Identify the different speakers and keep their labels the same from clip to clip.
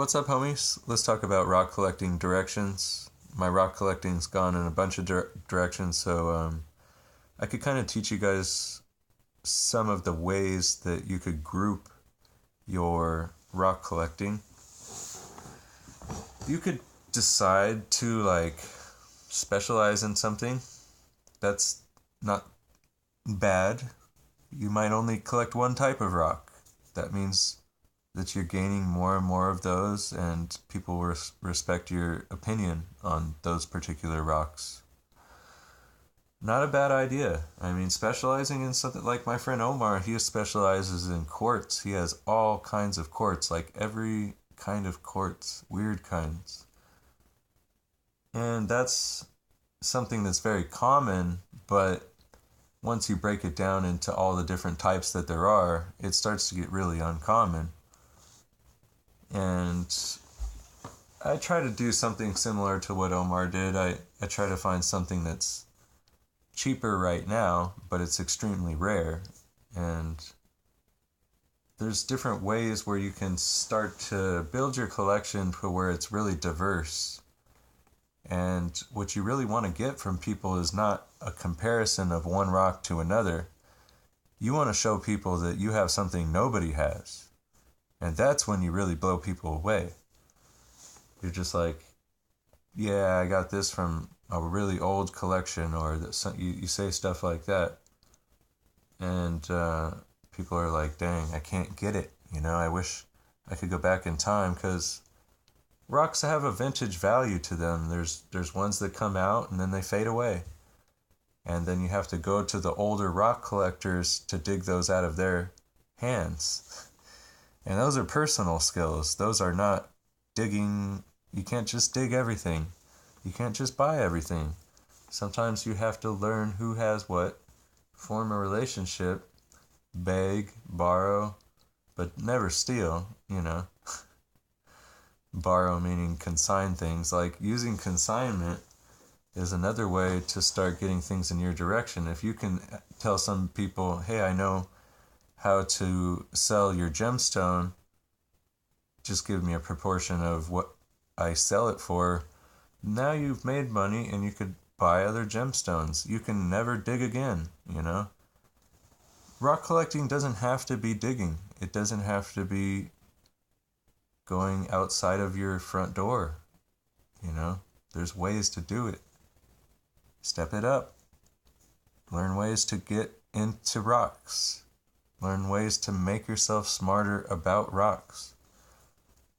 Speaker 1: What's up, homies? Let's talk about rock collecting directions. My rock collecting's gone in a bunch of directions, so I could kind of teach you guys some of the ways that you could group your rock collecting. You could decide to specialize in something. That's not bad. You might only collect one type of rock. That means that you're gaining more and more of those, and people will respect your opinion on those particular rocks. Not a bad idea. I mean, specializing in something like my friend Omar, he specializes in quartz. He has all kinds of quartz, like every kind of quartz, weird kinds. And that's something that's very common, but once you break it down into all the different types that there are, it starts to get really uncommon. And I try to do something similar to what Omar did. I try to find something that's cheaper right now, but it's extremely rare. And there's different ways where you can start to build your collection to where it's really diverse. And what you really want to get from people is not a comparison of one rock to another. You want to show people that you have something nobody has. And that's when you really blow people away. You're just like, yeah, I got this from a really old collection, or you say stuff like that. And people are like, dang, I can't get it. I wish I could go back in time, because rocks have a vintage value to them. There's ones that come out and then they fade away. And then you have to go to the older rock collectors to dig those out of their hands. And those are personal skills. Those are not digging. You can't just dig everything. You can't just buy everything. Sometimes you have to learn who has what, form a relationship, beg, borrow, but never steal, Borrow meaning consign things. Like using consignment is another way to start getting things in your direction. If you can tell some people, hey, I know how to sell your gemstone, just give me a proportion of what I sell it for. Now you've made money and you could buy other gemstones. You can never dig again, Rock collecting doesn't have to be digging. It doesn't have to be going outside of your front door, There's ways to do it. Step it up. Learn ways to get into rocks. Learn ways to make yourself smarter about rocks.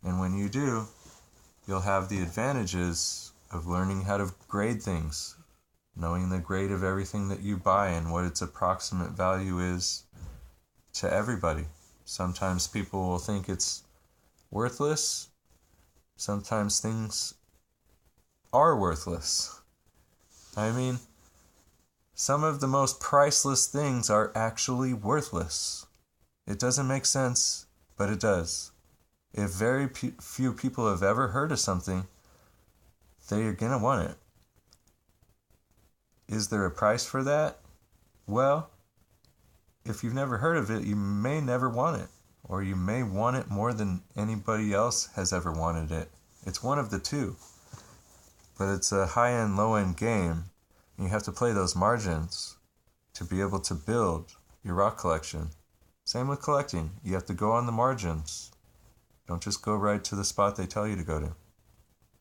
Speaker 1: And when you do, you'll have the advantages of learning how to grade things, knowing the grade of everything that you buy and what its approximate value is to everybody. Sometimes people will think it's worthless. Sometimes things are worthless. I mean, some of the most priceless things are actually worthless. It doesn't make sense, but it does. If very few people have ever heard of something, they're going to want it. Is there a price for that? Well, if you've never heard of it, you may never want it. Or you may want it more than anybody else has ever wanted it. It's one of the two. But it's a high-end, low-end game. You have to play those margins to be able to build your rock collection. Same with collecting. You have to go on the margins. Don't just go right to the spot they tell you to go to.